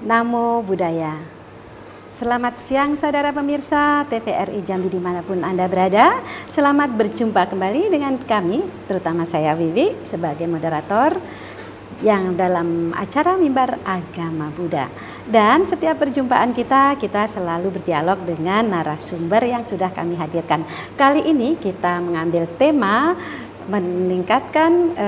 Namo Buddhaya. Selamat siang saudara pemirsa TVRI Jambi dimanapun Anda berada. Selamat berjumpa kembali dengan kami, terutama saya Wiwi sebagai moderator yang dalam acara Mimbar Agama Buddha. Dan setiap perjumpaan kita selalu berdialog dengan narasumber yang sudah kami hadirkan. Kali ini kita mengambil tema meningkatkan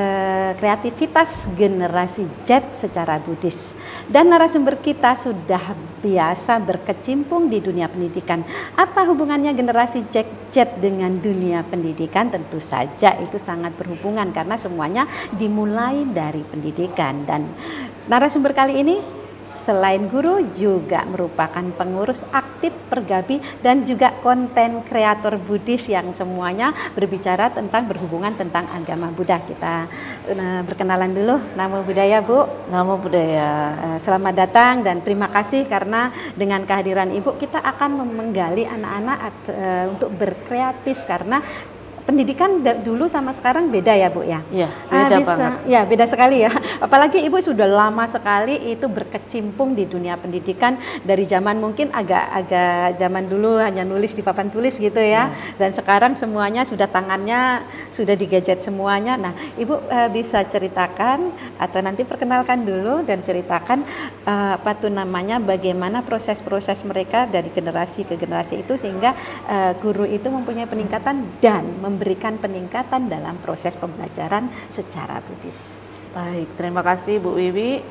kreativitas generasi Z secara Buddhis. Dan narasumber kita sudah biasa berkecimpung di dunia pendidikan. Apa hubungannya generasi Z dengan dunia pendidikan? Tentu saja itu sangat berhubungan karena semuanya dimulai dari pendidikan. Dan narasumber kali ini selain guru juga merupakan pengurus aktif Pergabi dan juga konten kreator Buddhis yang semuanya berbicara tentang berhubungan tentang agama Buddha. Kita berkenalan dulu. Namo Buddhaya, Bu. Namo Buddhaya. Selamat datang dan terima kasih karena dengan kehadiran Ibu kita akan menggali anak-anak untuk berkreatif karena pendidikan dulu sama sekarang beda ya Bu ya? Iya, beda banget. Ya, beda sekali ya. Apalagi Ibu sudah lama sekali itu berkecimpung di dunia pendidikan dari zaman mungkin agak zaman dulu hanya nulis di papan tulis gitu ya. Dan sekarang semuanya sudah tangannya sudah digadget semuanya. Nah, Ibu bisa ceritakan atau nanti perkenalkan dulu dan ceritakan apa tuh namanya bagaimana proses-proses mereka dari generasi ke generasi itu sehingga guru itu mempunyai peningkatan dan memberikan peningkatan dalam proses pembelajaran secara Buddhis. Baik, terima kasih Bu Wiwi.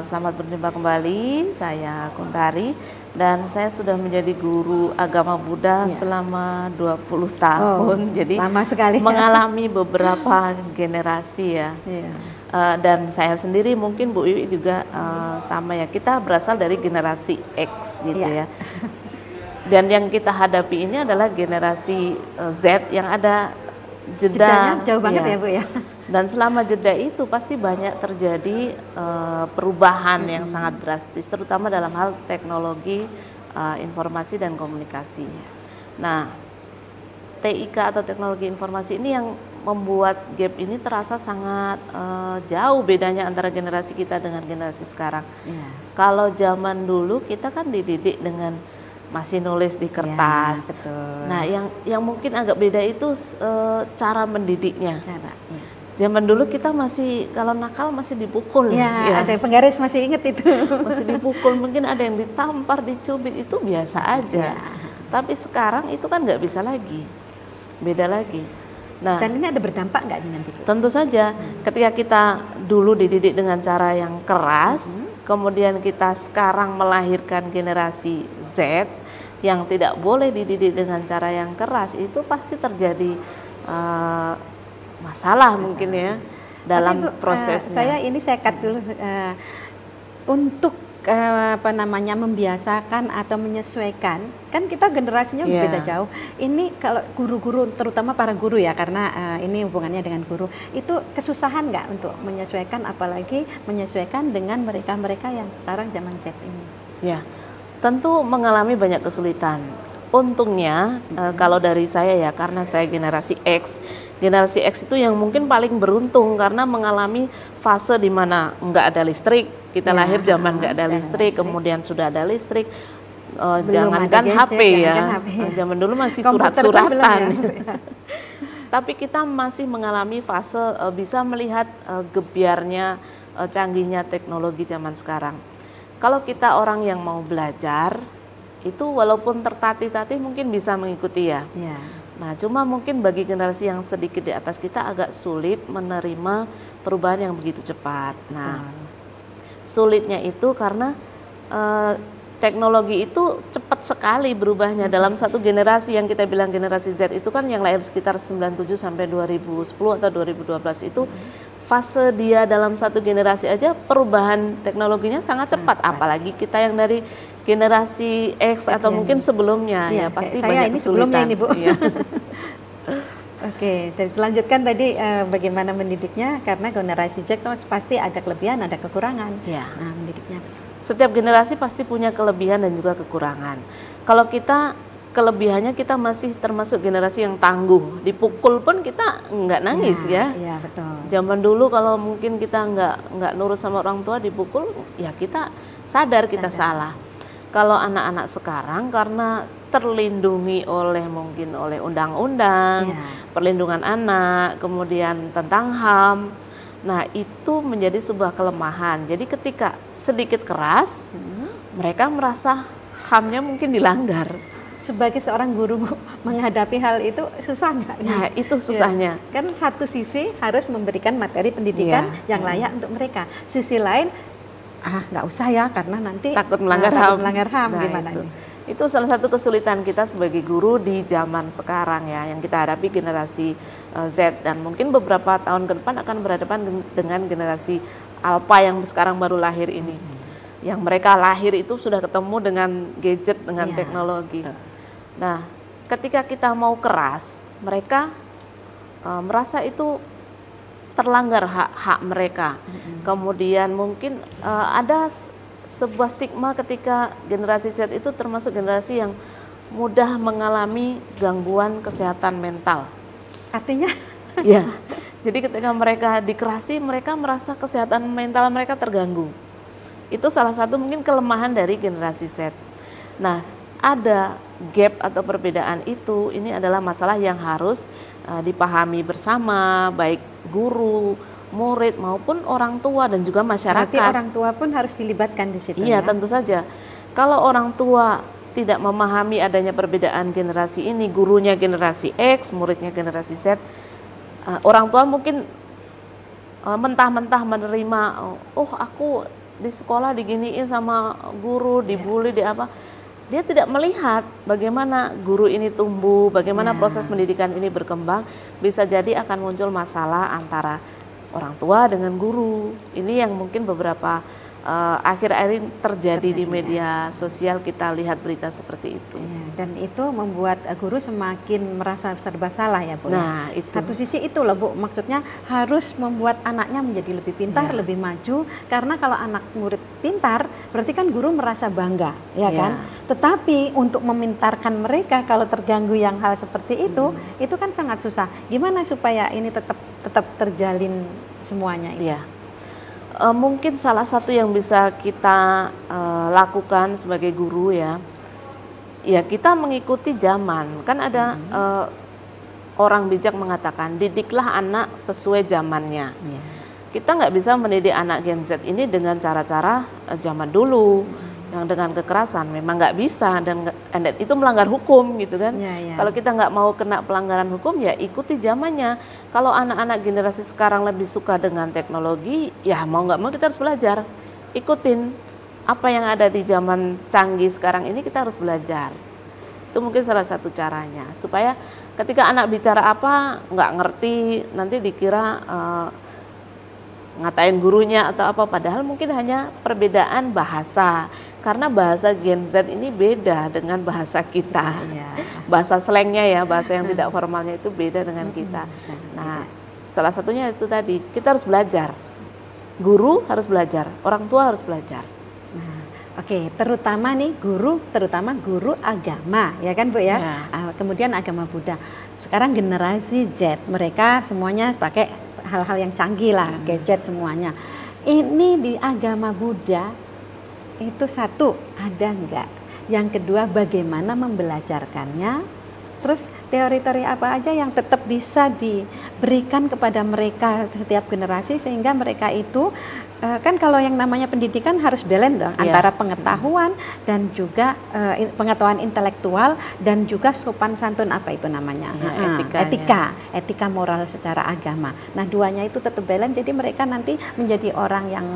Selamat berjumpa kembali. Saya Kuntari dan saya sudah menjadi guru agama Buddha selama 20 tahun. Jadi lama sekali. Mengalami beberapa generasi ya. Dan saya sendiri mungkin Bu Wiwi juga sama ya. Kita berasal dari generasi X gitu ya. Dan yang kita hadapi ini adalah generasi Z yang ada jedanya jauh banget ya Bu ya. Dan selama jeda itu pasti banyak terjadi perubahan yang sangat drastis, terutama dalam hal teknologi informasi dan komunikasi. Nah, TIK atau teknologi informasi ini yang membuat gap ini terasa sangat jauh bedanya antara generasi kita dengan generasi sekarang. Kalau zaman dulu kita kan dididik dengan masih nulis di kertas. Betul. Nah, yang mungkin agak beda itu cara mendidiknya. Zaman dulu kita masih kalau nakal masih dipukul. Ada penggaris masih inget itu. Masih dipukul, mungkin ada yang ditampar, dicubit, itu biasa aja. Tapi sekarang itu kan nggak bisa lagi, beda lagi. Nah, dan ini ada berdampak nggak dengan itu? Tentu saja, ketika kita dulu dididik dengan cara yang keras, kemudian kita sekarang melahirkan generasi Z yang tidak boleh dididik dengan cara yang keras, itu pasti terjadi masalah mungkin ya dalam prosesnya. Saya cut dulu untuk membiasakan atau menyesuaikan, kan kita generasinya beda jauh. Ini kalau guru-guru, terutama para guru ya, karena ini hubungannya dengan guru, itu kesusahan nggak untuk menyesuaikan, apalagi menyesuaikan dengan mereka-mereka yang sekarang zaman Z ini? Ya, tentu mengalami banyak kesulitan. Untungnya kalau dari saya ya, karena saya generasi X. Generasi X itu yang mungkin paling beruntung karena mengalami fase di mana nggak ada listrik. Kita lahir zaman nggak ada listrik, kemudian sudah ada listrik. Jangankan HP ya, zaman dulu masih surat-suratan. Tapi kita masih mengalami fase bisa melihat gebiarnya canggihnya teknologi zaman sekarang. Kalau kita orang yang mau belajar, itu walaupun tertatih-tatih mungkin bisa mengikuti ya. Nah, cuma mungkin bagi generasi yang sedikit di atas kita agak sulit menerima perubahan yang begitu cepat. Nah, sulitnya itu karena teknologi itu cepat sekali berubahnya. Dalam satu generasi yang kita bilang generasi Z itu kan yang lahir sekitar 97 sampai 2010 atau 2012 itu fase dia dalam satu generasi aja perubahan teknologinya sangat cepat, apalagi kita yang dari generasi X atau mungkin sebelumnya ya pasti banyak kesulitan. Ini, Bu. Oke, lanjutkan tadi bagaimana mendidiknya, karena generasi Z pasti ada kelebihan, ada kekurangan. Nah, mendidiknya. Setiap generasi pasti punya kelebihan dan juga kekurangan. Kalau kita kelebihannya kita masih termasuk generasi yang tangguh. Dipukul pun kita nggak nangis ya. Iya, betul. Zaman dulu kalau mungkin kita nggak nurut sama orang tua dipukul, ya kita sadar kita salah. Kalau anak-anak sekarang karena terlindungi mungkin oleh undang-undang, perlindungan anak, kemudian tentang HAM. Nah, itu menjadi sebuah kelemahan. Jadi ketika sedikit keras, mereka merasa HAM-nya mungkin dilanggar. Sebagai seorang guru menghadapi hal itu susah nggak? Nah, itu susahnya. Ya, kan satu sisi harus memberikan materi pendidikan yang layak untuk mereka. Sisi lain, nggak usah ya karena nanti takut melanggar HAM. Nah, gimana itu. ini? Itu salah satu kesulitan kita sebagai guru di zaman sekarang ya, yang kita hadapi generasi Z, dan mungkin beberapa tahun ke depan akan berhadapan dengan generasi Alpha yang sekarang baru lahir ini. Yang mereka lahir itu sudah ketemu dengan gadget, dengan teknologi. Nah, ketika kita mau keras, mereka merasa itu terlanggar hak mereka. Kemudian mungkin ada sebuah stigma ketika generasi Z itu termasuk generasi yang mudah mengalami gangguan kesehatan mental. Artinya? Ya, jadi ketika mereka dikerasi, mereka merasa kesehatan mental mereka terganggu. Itu salah satu mungkin kelemahan dari generasi Z. Nah, ada gap atau perbedaan itu, ini adalah masalah yang harus dipahami bersama, baik guru, murid maupun orang tua dan juga masyarakat. Berarti orang tua pun harus dilibatkan di situ. Iya, tentu saja. Kalau orang tua tidak memahami adanya perbedaan generasi ini, gurunya generasi X, muridnya generasi Z, orang tua mungkin mentah-mentah menerima, oh aku di sekolah diginiin sama guru, dibully, di apa. Dia tidak melihat bagaimana guru ini tumbuh, bagaimana proses pendidikan ini berkembang. Bisa jadi akan muncul masalah antara orang tua dengan guru. Ini yang mungkin beberapa akhir-akhir ini terjadi di media sosial, kita lihat berita seperti itu. Dan itu membuat guru semakin merasa serba salah ya Bu. Nah, itu. Satu sisi itu loh Bu, maksudnya harus membuat anaknya menjadi lebih pintar, lebih maju. Karena kalau anak murid pintar, berarti kan guru merasa bangga, ya kan? Tetapi untuk memintarkan mereka kalau terganggu yang hal seperti itu kan sangat susah. Gimana supaya ini tetap terjalin semuanya itu? Ya. Mungkin salah satu yang bisa kita lakukan sebagai guru ya kita mengikuti zaman. Kan ada orang bijak mengatakan didiklah anak sesuai zamannya. Kita nggak bisa mendidik anak Gen Z ini dengan cara-cara zaman dulu yang dengan kekerasan, memang nggak bisa, dan itu melanggar hukum gitu kan. Kalau kita nggak mau kena pelanggaran hukum ya ikuti zamannya. Kalau anak-anak generasi sekarang lebih suka dengan teknologi, ya mau nggak mau kita harus belajar, ikutin apa yang ada di zaman canggih sekarang ini, kita harus belajar. Itu mungkin salah satu caranya supaya ketika anak bicara apa nggak ngerti nanti dikira ngatain gurunya atau apa, padahal mungkin hanya perbedaan bahasa. Karena bahasa Gen Z ini beda dengan bahasa kita. Bahasa slangnya ya, bahasa yang tidak formalnya itu beda dengan kita. Nah, salah satunya itu tadi, kita harus belajar. Guru harus belajar, orang tua harus belajar. Oke, terutama guru agama, ya kan Bu ya? Kemudian agama Buddha. Sekarang generasi Z, mereka semuanya pakai hal-hal yang canggih lah, gadget semuanya. Ini di agama Buddha itu satu, ada enggak? Yang kedua, bagaimana membelajarkannya? Terus teori-teori apa aja yang tetap bisa diberikan kepada mereka setiap generasi sehingga mereka itu kan kalau yang namanya pendidikan harus balance dong antara pengetahuan dan juga pengetahuan intelektual dan juga sopan santun, apa itu namanya, etika moral secara agama. Nah, duanya itu tetap balance, jadi mereka nanti menjadi orang yang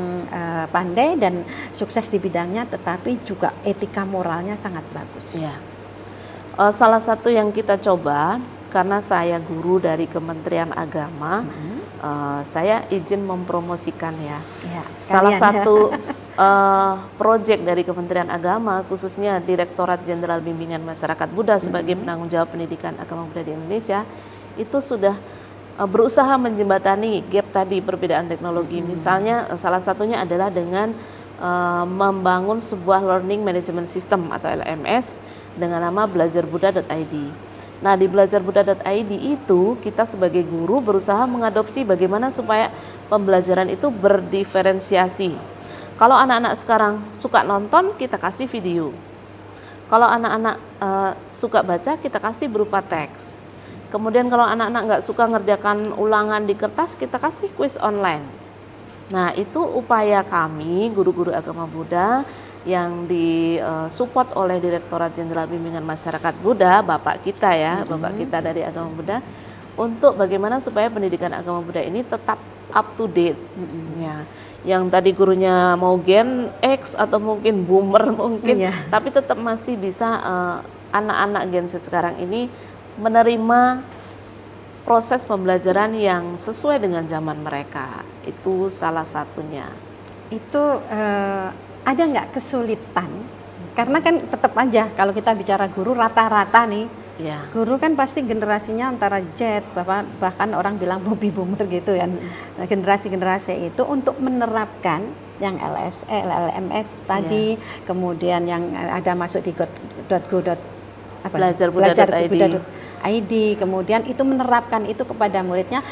pandai dan sukses di bidangnya, tetapi juga etika moralnya sangat bagus. Salah satu yang kita coba, karena saya guru dari Kementerian Agama, saya izin mempromosikan salah satu proyek dari Kementerian Agama, khususnya Direktorat Jenderal Bimbingan Masyarakat Buddha sebagai penanggung jawab pendidikan agama Buddha di Indonesia, itu sudah berusaha menjembatani gap tadi perbedaan teknologi. Misalnya salah satunya adalah dengan membangun sebuah learning management system atau LMS dengan nama belajarbuddha.id. Nah, di belajarbuddha.id itu kita sebagai guru berusaha mengadopsi bagaimana supaya pembelajaran itu berdiferensiasi. Kalau anak-anak sekarang suka nonton, kita kasih video. Kalau anak-anak suka baca, kita kasih berupa teks. Kemudian kalau anak-anak nggak suka ngerjakan ulangan di kertas, kita kasih kuis online. Nah, itu upaya kami, guru-guru agama Buddha, yang disupport oleh Direktorat Jenderal Bimbingan Masyarakat Buddha, Bapak kita ya, Bapak kita dari agama Buddha, untuk bagaimana supaya pendidikan agama Buddha ini tetap up to date. Ya, yang tadi gurunya mau Gen X atau mungkin boomer mungkin, tapi tetap masih bisa anak-anak Gen Z sekarang ini menerima proses pembelajaran yang sesuai dengan zaman mereka. Itu salah satunya. Itu ada nggak kesulitan? Karena kan tetap aja kalau kita bicara guru rata-rata nih, guru kan pasti generasinya antara Z, bahkan orang bilang baby boomer gitu ya. Nah, generasi-generasi itu untuk menerapkan yang LSE, LLMS tadi, kemudian yang ada masuk di belajarbuddha.id, kemudian itu menerapkan itu kepada muridnya,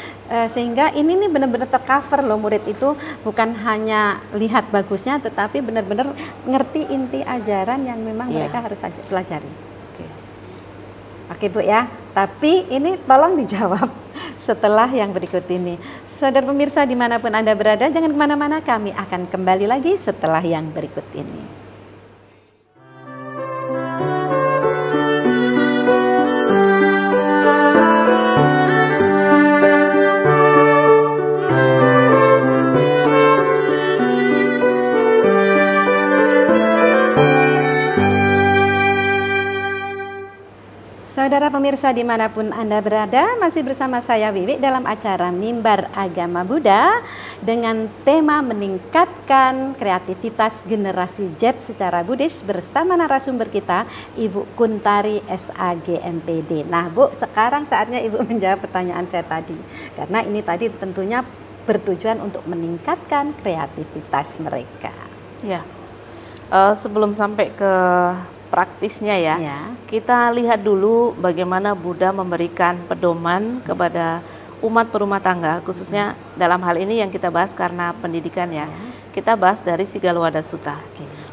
sehingga ini nih benar-benar tercover loh, murid itu bukan hanya lihat bagusnya tetapi benar-benar ngerti inti ajaran yang memang mereka harus pelajari. Oke Bu ya, tapi ini tolong dijawab setelah yang berikut ini. Saudara pemirsa dimanapun Anda berada, jangan kemana-mana, kami akan kembali lagi setelah yang berikut ini. Saudara pemirsa dimanapun Anda berada, masih bersama saya Wiwi dalam acara Mimbar Agama Buddha dengan tema meningkatkan kreativitas generasi Z secara Buddhis bersama narasumber kita Ibu Kuntari SAG MPD. Nah Bu, sekarang saatnya Ibu menjawab pertanyaan saya tadi, karena ini tadi tentunya bertujuan untuk meningkatkan kreativitas mereka. Ya, sebelum sampai ke praktisnya ya, kita lihat dulu bagaimana Buddha memberikan pedoman kepada umat berumah tangga, khususnya dalam hal ini yang kita bahas karena pendidikan ya. Kita bahas dari Sigaluwada Sutta.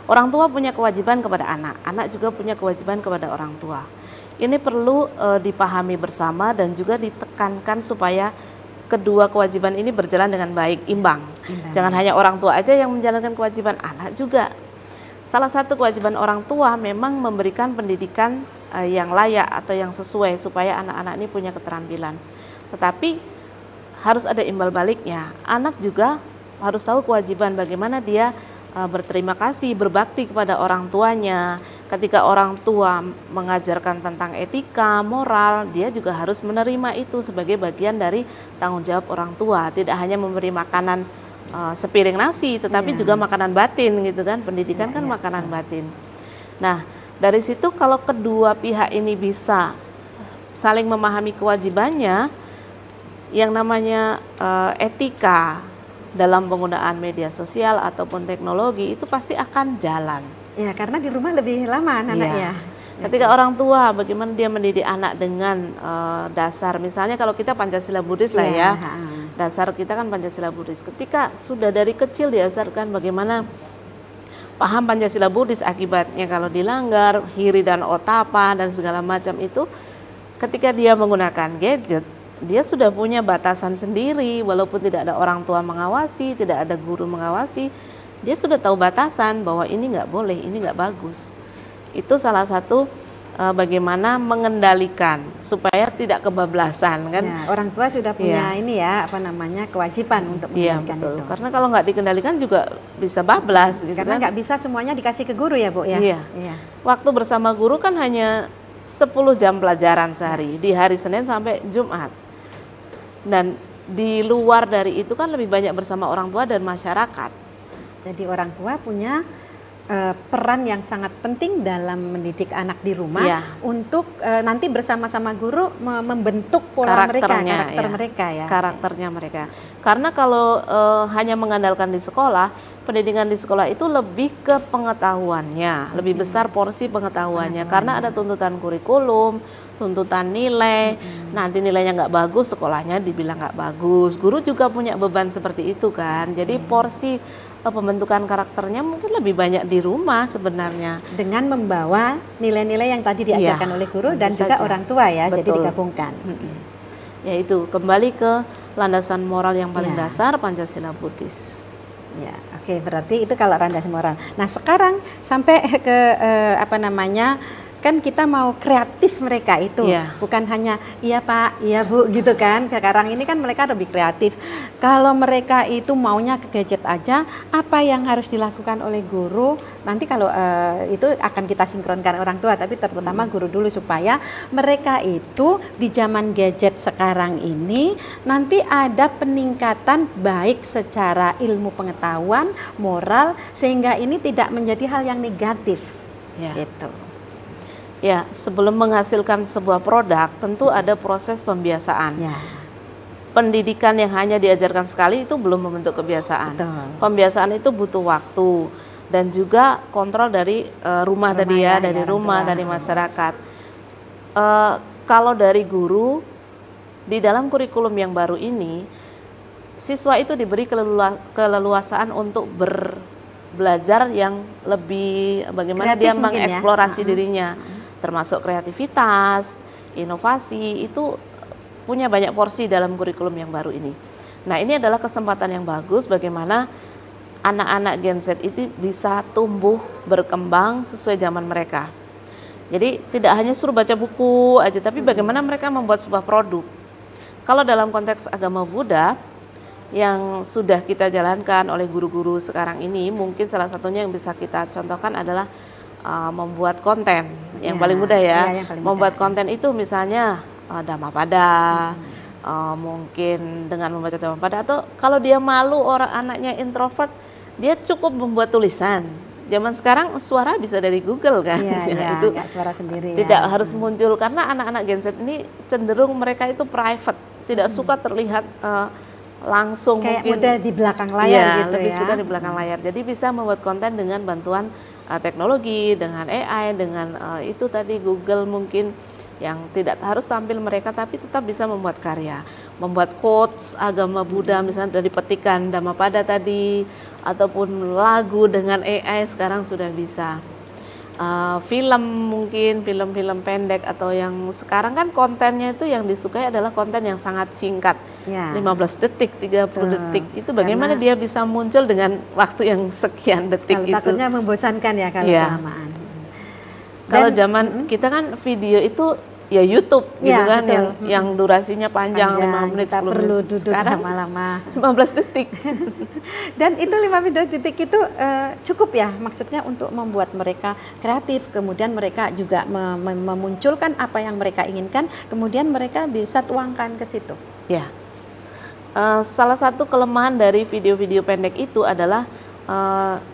Orang tua punya kewajiban kepada anak, anak juga punya kewajiban kepada orang tua. Ini perlu dipahami bersama dan juga ditekankan supaya kedua kewajiban ini berjalan dengan baik, imbang. Jangan hanya orang tua aja yang menjalankan kewajiban, anak juga. Salah satu kewajiban orang tua memang memberikan pendidikan yang layak atau yang sesuai supaya anak-anak ini punya keterampilan. Tetapi harus ada imbal baliknya. Anak juga harus tahu kewajiban bagaimana dia berterima kasih, berbakti kepada orang tuanya. Ketika orang tua mengajarkan tentang etika, moral, dia juga harus menerima itu sebagai bagian dari tanggung jawab orang tua. Tidak hanya memberi makanan sepiring nasi, tetapi juga makanan batin gitu kan. Pendidikan kan makanan batin. Nah, dari situ kalau kedua pihak ini bisa saling memahami kewajibannya, yang namanya etika dalam penggunaan media sosial ataupun teknologi itu pasti akan jalan. Ya, karena di rumah lebih lama anak-anaknya. Ketika orang tua bagaimana dia mendidik anak dengan dasar, misalnya kalau kita Pancasila Buddhis lah ya, dasar kita kan Pancasila Buddhis. Ketika sudah dari kecil diajarkan bagaimana paham Pancasila Buddhis, akibatnya kalau dilanggar, hiri dan otapa dan segala macam itu, ketika dia menggunakan gadget, dia sudah punya batasan sendiri, walaupun tidak ada orang tua mengawasi, tidak ada guru mengawasi, dia sudah tahu batasan bahwa ini nggak boleh, ini nggak bagus. Itu salah satu bagaimana mengendalikan supaya tidak kebablasan kan. Ya, orang tua sudah punya ini ya, apa namanya, kewajiban untuk mengendalikan itu. Karena kalau nggak dikendalikan juga bisa bablas gitu. Karena nggak bisa semuanya dikasih ke guru ya Bu ya. Iya. Waktu bersama guru kan hanya 10 jam pelajaran sehari, di hari Senin sampai Jumat. Dan di luar dari itu kan lebih banyak bersama orang tua dan masyarakat. Jadi orang tua punya peran yang sangat penting dalam mendidik anak di rumah untuk nanti bersama-sama guru membentuk pola karakter karakternya mereka. Karena kalau hanya mengandalkan di sekolah, pendidikan di sekolah itu lebih ke pengetahuannya, lebih besar porsi pengetahuannya, karena ada tuntutan kurikulum, tuntutan nilai. Nanti nilainya nggak bagus, sekolahnya dibilang nggak bagus. Guru juga punya beban seperti itu kan. Jadi porsi pembentukan karakternya mungkin lebih banyak di rumah sebenarnya, dengan membawa nilai-nilai yang tadi diajarkan oleh guru dan juga orang tua ya. Betul. Jadi digabungkan. Yaitu kembali ke landasan moral yang paling dasar, Pancasila Buddhis. Ya, oke, berarti itu kalau landasan moral. Nah, sekarang sampai ke kan kita mau kreatif mereka itu, bukan hanya iya Pak, iya Bu gitu kan. Sekarang ini kan mereka lebih kreatif. Kalau mereka itu maunya ke gadget aja, apa yang harus dilakukan oleh guru? Nanti kalau itu akan kita sinkronkan orang tua, tapi terutama guru dulu supaya mereka itu di zaman gadget sekarang ini nanti ada peningkatan baik secara ilmu pengetahuan, moral, sehingga ini tidak menjadi hal yang negatif. Gitu. Ya, sebelum menghasilkan sebuah produk, tentu ada proses pembiasaan. Pendidikan yang hanya diajarkan sekali itu belum membentuk kebiasaan. Betul. Pembiasaan itu butuh waktu dan juga kontrol dari rumah tadi dari rumah, dari masyarakat. Kalau dari guru, di dalam kurikulum yang baru ini, siswa itu diberi keleluasaan untuk belajar yang lebih bagaimana kreatif dia mengeksplorasi dirinya. Termasuk kreativitas, inovasi, itu punya banyak porsi dalam kurikulum yang baru ini. Nah, ini adalah kesempatan yang bagus bagaimana anak-anak Gen Z itu bisa tumbuh, berkembang sesuai zaman mereka. Jadi tidak hanya suruh baca buku aja, tapi bagaimana mereka membuat sebuah produk. Kalau dalam konteks agama Buddha, yang sudah kita jalankan oleh guru-guru sekarang ini, mungkin salah satunya yang bisa kita contohkan adalah membuat konten yang paling mudah membuat konten itu misalnya Dhammapada, mungkin dengan membaca Dhammapada, atau kalau dia malu, orang anaknya introvert, dia cukup membuat tulisan. Zaman sekarang suara bisa dari Google kan, itu suara sendiri, tidak harus muncul, karena anak-anak Gen Z ini cenderung mereka itu private, tidak suka terlihat langsung, kayak mungkin udah di belakang layar gitu lebih suka di belakang layar. Jadi bisa membuat konten dengan bantuan teknologi, dengan AI, dengan itu tadi Google mungkin, yang tidak harus tampil mereka tapi tetap bisa membuat karya, membuat quotes agama Buddha misalnya dari petikan Dhammapada tadi, ataupun lagu dengan AI sekarang sudah bisa. Film mungkin, film-film pendek, atau yang sekarang kan kontennya itu yang disukai adalah konten yang sangat singkat, 15 detik, 30 detik. Itu bagaimana dia bisa muncul dengan waktu yang sekian detik itu. Takutnya membosankan ya kalau kelamaan. Kalau zaman kita kan video itu ya YouTube gitu kan, yang durasinya panjang 5 menit, 10 perlu menit. Duduk Sekarang lama-lama 15 detik. Dan itu 15 detik itu cukup ya, maksudnya untuk membuat mereka kreatif, kemudian mereka juga memunculkan apa yang mereka inginkan, kemudian mereka bisa tuangkan ke situ. Ya, salah satu kelemahan dari video-video pendek itu adalah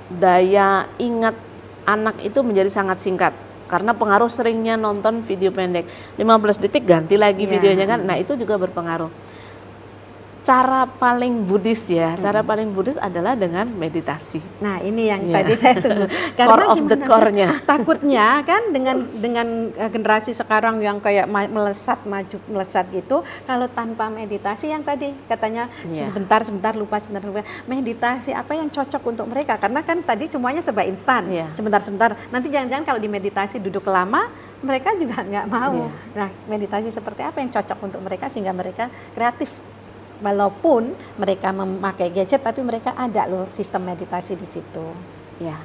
daya ingat anak itu menjadi sangat singkat. Karena pengaruh seringnya nonton video pendek, 15 detik ganti lagi videonya kan, nah itu juga berpengaruh. Cara paling Buddhis cara paling Buddhis adalah dengan meditasi. Nah ini yang tadi saya tunggu. Karena core of the core-nya. Takutnya kan dengan generasi sekarang yang kayak melesat gitu, kalau tanpa meditasi yang tadi katanya sebentar lupa, meditasi apa yang cocok untuk mereka? Karena kan tadi semuanya serba instan, sebentar. Nanti jangan-jangan kalau di meditasi duduk lama, mereka juga nggak mau. Nah meditasi seperti apa yang cocok untuk mereka sehingga mereka kreatif? Walaupun mereka memakai gadget, tapi mereka ada loh sistem meditasi di situ. Ya,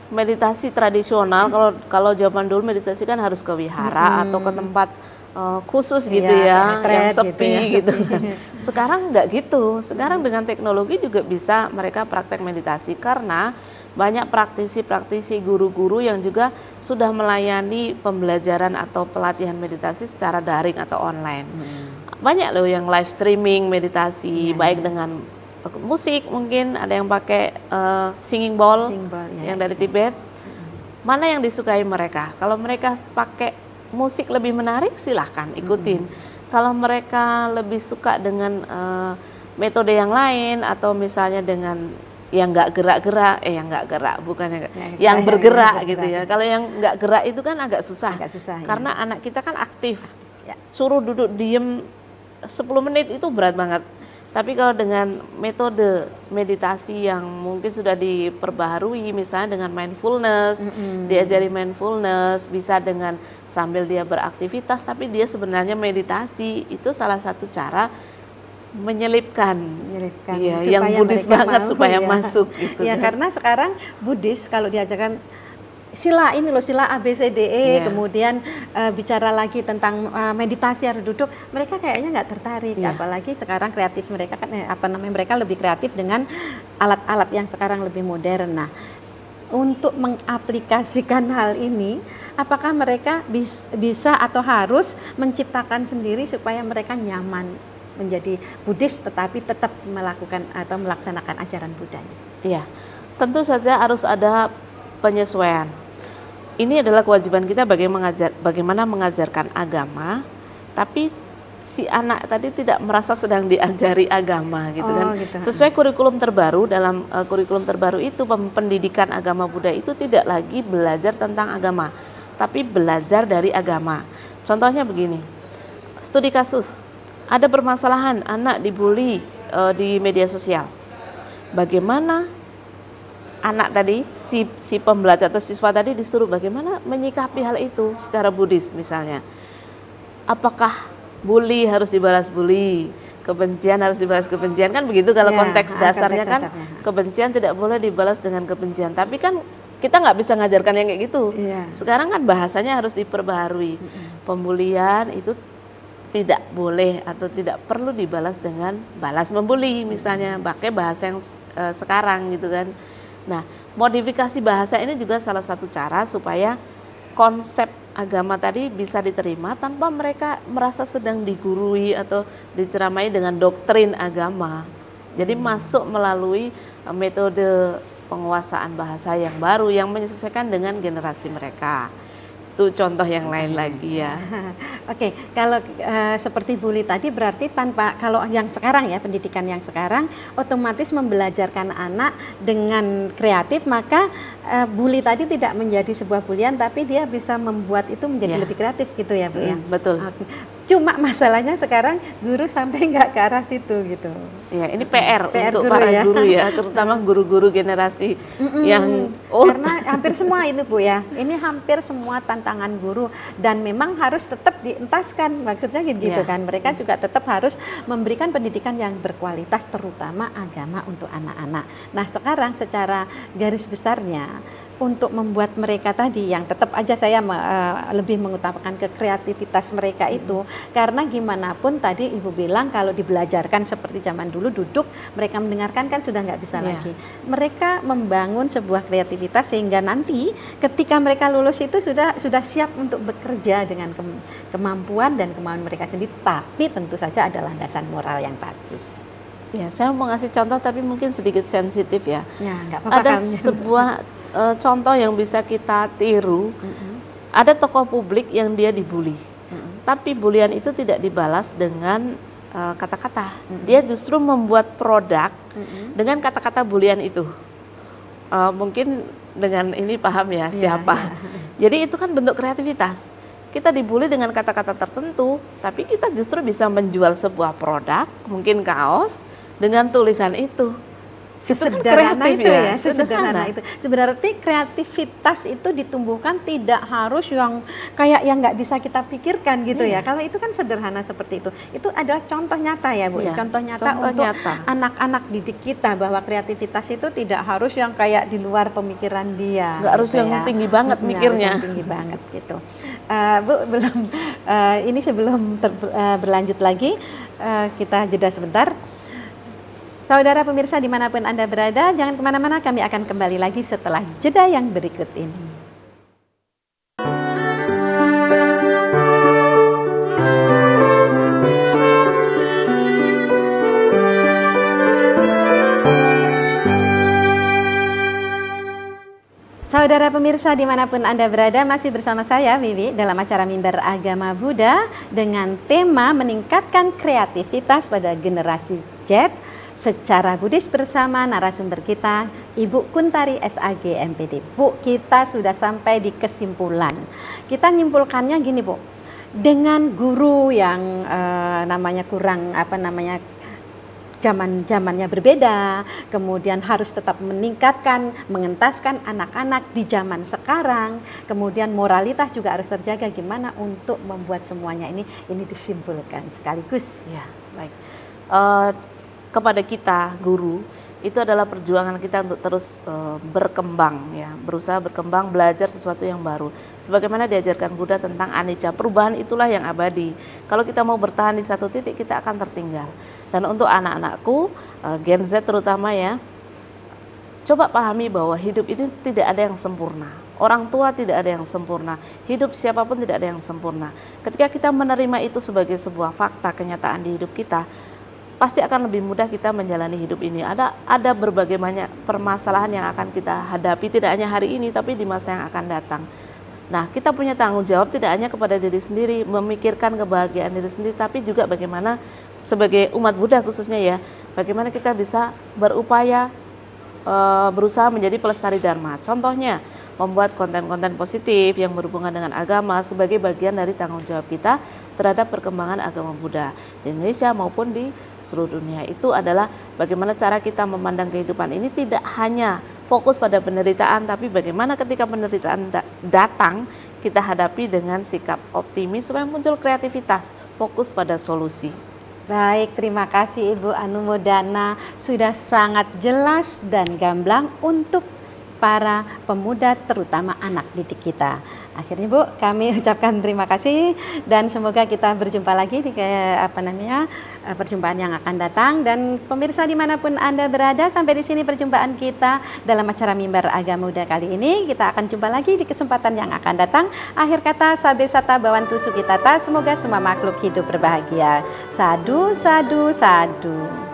meditasi tradisional, kalau zaman dulu meditasi kan harus ke wihara atau ke tempat khusus gitu yang sepi gitu. Sekarang nggak gitu. Sekarang dengan teknologi juga bisa mereka praktek meditasi, karena banyak praktisi-praktisi, guru-guru yang juga sudah melayani pembelajaran atau pelatihan meditasi secara daring atau online. Banyak loh yang live streaming meditasi, baik dengan musik, mungkin ada yang pakai singing bowl, ya, yang dari Tibet. Mana yang disukai mereka? Kalau mereka pakai musik lebih menarik, silahkan ikutin. Kalau mereka lebih suka dengan metode yang lain, atau misalnya dengan yang nggak gerak-gerak, yang bergerak gitu ya. Kalau yang nggak gerak itu kan agak susah karena anak kita kan aktif. Suruh duduk diem 10 menit itu berat banget. Tapi kalau dengan metode meditasi yang mungkin sudah diperbaharui, misalnya dengan mindfulness, diajari mindfulness, bisa dengan sambil dia beraktivitas, tapi dia sebenarnya meditasi, itu salah satu cara menyelipkan ya, yang Buddhis banget mau, supaya masuk gitu ya, kan. Karena sekarang Buddhis kalau diajarkan sila ini loh, sila ABCDE, kemudian bicara lagi tentang meditasi harus duduk, mereka kayaknya nggak tertarik. Apalagi sekarang kreatif mereka kan mereka lebih kreatif dengan alat-alat yang sekarang lebih modern. Nah, untuk mengaplikasikan hal ini, apakah mereka bisa atau harus menciptakan sendiri supaya mereka nyaman menjadi Buddhis tetapi tetap melakukan atau melaksanakan ajaran Buddha? Iya, tentu saja harus ada penyesuaian. Ini adalah kewajiban kita bagaimana mengajarkan agama, tapi si anak tadi tidak merasa sedang diajari agama gitu kan. Gitu. Sesuai kurikulum terbaru, dalam kurikulum terbaru itu pendidikan agama Buddha itu tidak lagi belajar tentang agama, tapi belajar dari agama. Contohnya begini, studi kasus, ada permasalahan anak dibully di media sosial. Bagaimana anak tadi, si pembelajar atau siswa tadi disuruh bagaimana menyikapi hal itu secara Buddhis misalnya. Apakah bully harus dibalas bully, kebencian harus dibalas kebencian, kan begitu kalau konteks dasarnya kan kebencian tidak boleh dibalas dengan kebencian. Tapi kan kita nggak bisa ngajarkan yang kayak gitu. Sekarang kan bahasanya harus diperbaharui. Pembulian itu tidak boleh atau tidak perlu dibalas dengan balas membuli misalnya, pakai bahasa yang sekarang gitu kan. Nah, modifikasi bahasa ini juga salah satu cara supaya konsep agama tadi bisa diterima tanpa mereka merasa sedang digurui atau diceramai dengan doktrin agama. Jadi masuk melalui metode penguasaan bahasa yang baru yang menyesuaikan dengan generasi mereka. Itu contoh yang lain lagi ya. Oke, kalau seperti bully tadi berarti kalau yang sekarang ya, pendidikan yang sekarang otomatis membelajarkan anak dengan kreatif, maka bully tadi tidak menjadi sebuah bulian, tapi dia bisa membuat itu menjadi lebih kreatif gitu ya Bu ya. Betul. Cuma masalahnya sekarang guru sampai nggak ke arah situ gitu. Ya, ini PR untuk guru para guru ya, terutama guru-guru generasi yang karena hampir semua itu Bu ya. Ini hampir semua tantangan guru dan memang harus tetap dientaskan. Maksudnya gitu kan. Mereka juga tetap harus memberikan pendidikan yang berkualitas, terutama agama untuk anak-anak. Nah, sekarang secara garis besarnya untuk membuat mereka tadi yang tetap aja saya lebih mengutamakan ke kreativitas mereka itu, karena gimana pun tadi Ibu bilang kalau dibelajarkan seperti zaman dulu duduk mereka mendengarkan kan sudah nggak bisa lagi. Mereka membangun sebuah kreativitas sehingga nanti ketika mereka lulus itu sudah siap untuk bekerja dengan kemampuan dan kemauan mereka sendiri, tapi tentu saja ada landasan moral yang bagus. Ya, saya mau ngasih contoh tapi mungkin sedikit sensitif ya. Nggak apa-apa, ada sebuah contoh yang bisa kita tiru. Ada tokoh publik yang dia dibully, tapi bulian itu tidak dibalas dengan kata-kata. Dia justru membuat produk dengan kata-kata bulian itu. Mungkin dengan ini paham ya siapa. Jadi itu kan bentuk kreativitas. Kita dibully dengan kata-kata tertentu, tapi kita justru bisa menjual sebuah produk, mungkin kaos, dengan tulisan itu. Sesederhana itu ya, sesederhana itu. Sebenarnya kreativitas itu ditumbuhkan tidak harus yang kayak yang nggak bisa kita pikirkan gitu ya. Kalau itu kan sederhana seperti itu. Itu adalah contoh nyata ya Bu. Contoh nyata untuk anak-anak didik kita bahwa kreativitas itu tidak harus yang kayak di luar pemikiran dia. Nggak harus yang tinggi banget mikirnya. Harus yang tinggi banget gitu. Bu, ini sebelum berlanjut lagi kita jeda sebentar. Saudara pemirsa dimanapun Anda berada, jangan kemana-mana, kami akan kembali lagi setelah jeda yang berikut ini. Saudara pemirsa dimanapun Anda berada, masih bersama saya Wiwi dalam acara Mimbar Agama Buddha dengan tema meningkatkan kreativitas pada generasi Z secara Buddhis bersama narasumber kita Ibu Kuntari SAG MPD. Bu, kita sudah sampai di kesimpulan. Kita nyimpulkannya gini Bu, dengan guru yang namanya kurang zamannya berbeda, kemudian harus tetap meningkatkan, mengentaskan anak-anak di zaman sekarang, kemudian moralitas juga harus terjaga. Gimana untuk membuat semuanya ini disimpulkan sekaligus? Ya, baik. Kepada kita guru, itu adalah perjuangan kita untuk terus berkembang, ya, berusaha berkembang, belajar sesuatu yang baru. Sebagaimana diajarkan Buddha tentang anicca, perubahan itulah yang abadi. Kalau kita mau bertahan di satu titik, kita akan tertinggal. Dan untuk anak-anakku, Gen Z terutama ya, coba pahami bahwa hidup ini tidak ada yang sempurna. Orang tua tidak ada yang sempurna, hidup siapapun tidak ada yang sempurna. Ketika kita menerima itu sebagai sebuah fakta kenyataan di hidup kita, pasti akan lebih mudah kita menjalani hidup ini. Ada berbagai banyak permasalahan yang akan kita hadapi, tidak hanya hari ini tapi di masa yang akan datang. Nah, kita punya tanggung jawab tidak hanya kepada diri sendiri, memikirkan kebahagiaan diri sendiri, tapi juga bagaimana sebagai umat Buddha khususnya ya, bagaimana kita bisa berupaya berusaha menjadi pelestari Dharma. Contohnya, membuat konten-konten positif yang berhubungan dengan agama sebagai bagian dari tanggung jawab kita terhadap perkembangan agama Buddha di Indonesia maupun di seluruh dunia. Itu adalah bagaimana cara kita memandang kehidupan ini tidak hanya fokus pada penderitaan, tapi bagaimana ketika penderitaan datang kita hadapi dengan sikap optimis supaya muncul kreativitas, fokus pada solusi. Baik, terima kasih Ibu Anumodana, sudah sangat jelas dan gamblang untuk para pemuda terutama anak didik kita. Akhirnya Bu, kami ucapkan terima kasih dan semoga kita berjumpa lagi di perjumpaan yang akan datang. Dan pemirsa dimanapun Anda berada, sampai di sini perjumpaan kita dalam acara Mimbar Agama Buddha kali ini. Kita akan jumpa lagi di kesempatan yang akan datang. Akhir kata, sabe sata bawantu sukitata, semoga semua makhluk hidup berbahagia. Sadu, sadu, sadu.